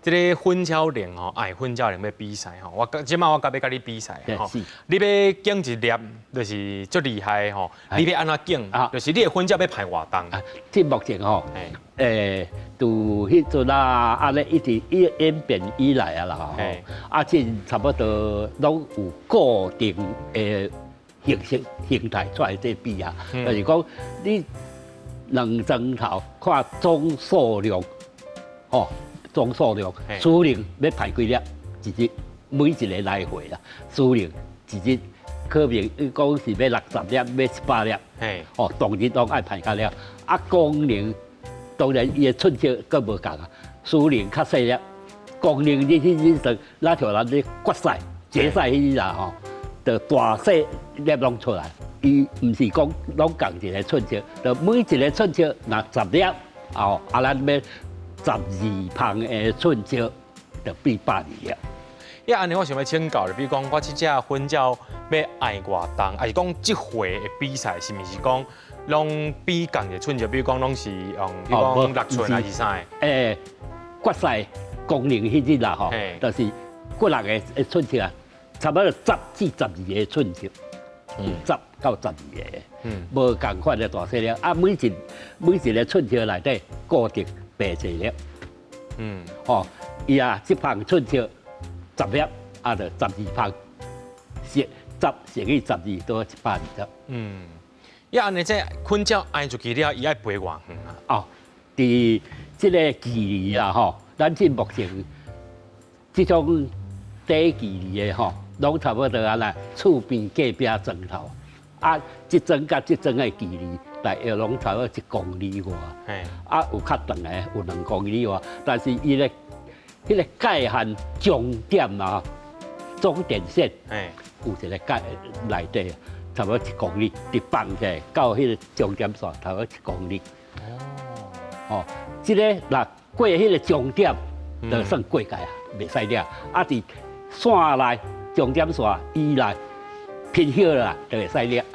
这个混教练吼，混教练要比赛吼，即马我甲要甲你比赛吼，你要竞一粒就是足厉害吼，你要安怎竞？就是你的混教要排偌重？即目前吼，từ迄阵啊，咧一直演变以来啊啦吼，即差不多拢有固定的形态出来这比啊，就是讲你两钟头看总数量，吼。总数量，输赢要排几粒，一日每一个来回啦。输赢一日可能讲是要60粒，要100粒，哦，当日拢爱排加了。功能当然伊的寸尺更无共啊，输赢较细粒。功能你去算，那条咱咧决赛、决赛迄啦吼，就大细粒拢出来。伊毋是讲拢共一个寸尺，就每一个寸尺若10粒，哦，咱要。12磅的寸尺就比120粒。安尼我想要请教，比如讲我即只混教要爱偌重，还是讲即回的比赛是毋是讲拢比共一个寸尺？比如讲拢是用，比如讲6寸还是啥的？决赛功能迄日啦吼，就是骨力的寸尺啊，差不多10至12个寸尺，10到12个，无共款的大细粒。每一个寸尺内底固定。白色粒，伊一磅寸尺10粒，就12磅，乘以12都120粒。安尼这混教挨出去了，伊爱飞偌远啊？伫即个距离啊，吼，咱即目前即种短距离的吼，拢差不多啊啦，厝边隔壁砖头，即砖甲即砖的距离。大约拢差不多1公里外，有较长的，有2公里外，但是伊咧，迄个界限终点啊，终点线，有一个界内底，差不多1公里，直放起来到迄个终点线，差不多1公里。即个若过迄个终点，就算过界啊，袂使了。伫线内终点线以内偏晓啦，就会使了。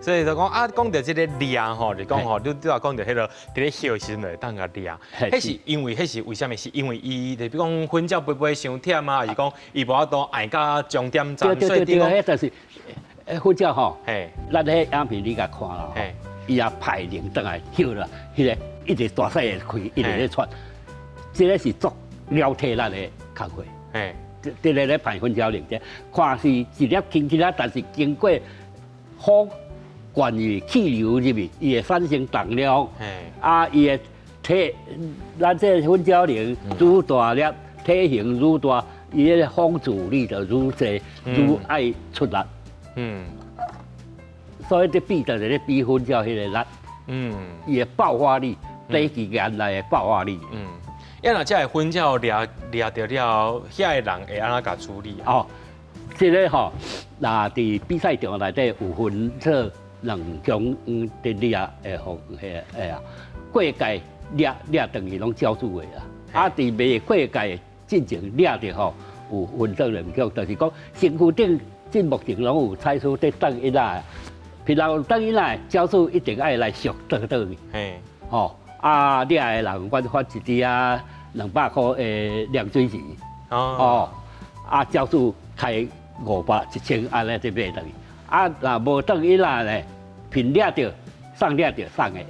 所以就讲讲到这个量吼，就讲吼，你话讲到迄个伫咧休时阵当个量，迄是因为迄是为什么？是因为伊，就比如讲混教飞伤忝啊，还是讲伊无法度挨到终点站？对，迄就是混教吼，咱迄影片你甲看啦，伊也排铃倒来休啦，迄个一直大细的开，一直咧窜，这个是做了体咱的工课，伫咧排混教铃者，看是一粒轻轻啊，但是经过风灌入气流入面，伊会产生重量。伊的体，咱这混交铃愈大粒，体型愈大，伊个风阻力就愈济，愈爱出力。所以这比就是咧比混交迄个力。伊的爆发力，短期间内的爆发力。若这个混交掠着了，遐个人会安怎甲处理？这个吼，那伫比赛场内底有分做2种电力啊，方过界掠等于拢交出的啦。伫未过界进前掠着吼，有分做2种，就是讲身躯顶即目前拢有采取在等一下，譬如等一下交出一定爱来熟倒去。掠的人阮发一支200块的凉水钱。交出开500、1000安尼就买倒去。若无倒去啦咧，平掠着、送掠着送的。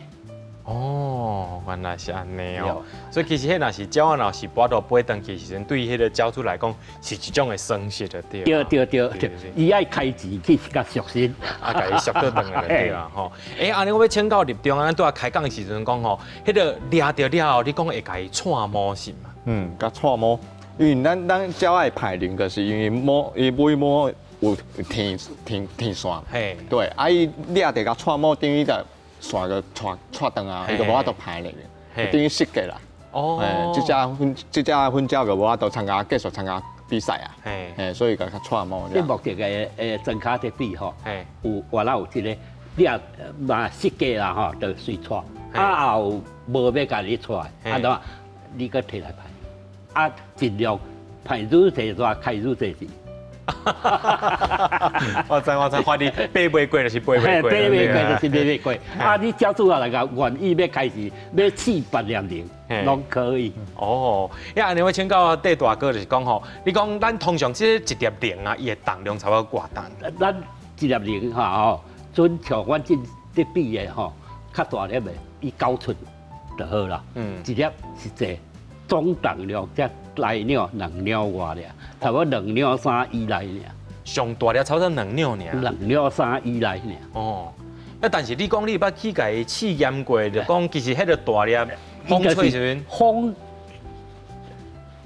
原来是安尼哦。所以其实迄若是鸟若是跋倒飞转去时阵，对迄个鸟主来讲是一种的损失的对。对，伊爱开钱去甲赎身，甲伊赎倒转来就对啦吼。安尼我要请教立中，咱拄仔开讲的时阵讲吼，迄个掠着了后，你讲会甲伊串毛是嘛？甲串毛。因为咱鸟爱排铃，就是因为伊尾毛有天线，对，伊掠着甲串毛，等于就线个串断啊，伊就无法度排铃，等于失格啦。即只混鸟就无法度继续参加比赛啊。所以甲串毛。即目前个真卡在比吼，有原来有一个掠嘛失格啦吼，就随串，后无要甲你串，你搁摕来排。尽量排愈济大，开愈济钱。我知，发你背袂过就是背袂过，背袂过就是背袂过。啊，你交出来个愿意要开始要试别两年，拢可以。哦，安尼我请教戴大哥就是讲吼，你讲咱通常这一粒铃啊，伊的重量差不多偌重？咱一粒铃吼，准像阮这比的吼，较大粒的，伊9寸就好啦。一粒是这总重量才来两两外尔，差不多2两3以内尔。上大粒差不多2两尔。2两3以内尔。哦，但是你讲你捌去甲伊试验过，就讲其实迄个大粒风吹时阵，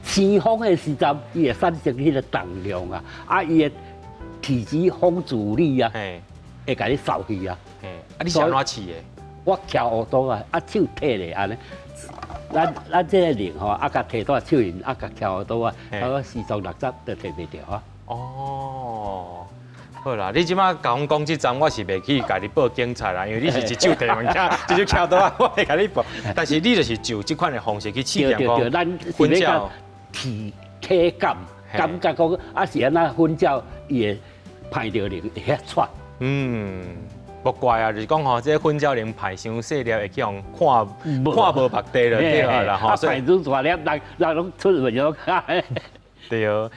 生风的时阵，伊会产生迄个重量啊，啊，伊的体积风阻力啊，会甲你扫去啊。啊，你是安怎试的？我翘耳朵啊，啊手摕咧安尼。咱这个铃吼，啊，甲摕到手里，啊，甲翘耳朵啊，差不多4、60都摕袂着啊。哦，好啦，你即马甲我讲这站，我是袂去甲你报警察啦，因为你是一手摕物件，一手翘倒啊，我会甲你报。但是你就是就这款的方式去试验讲，咱分教体感觉讲啊是安那分教伊会歹着铃会遐喘。不怪啊，就是讲吼，这混鸟铃排伤细粒，会去互看无目地就对啦吼。所以排出大粒，人拢出门了。对哦，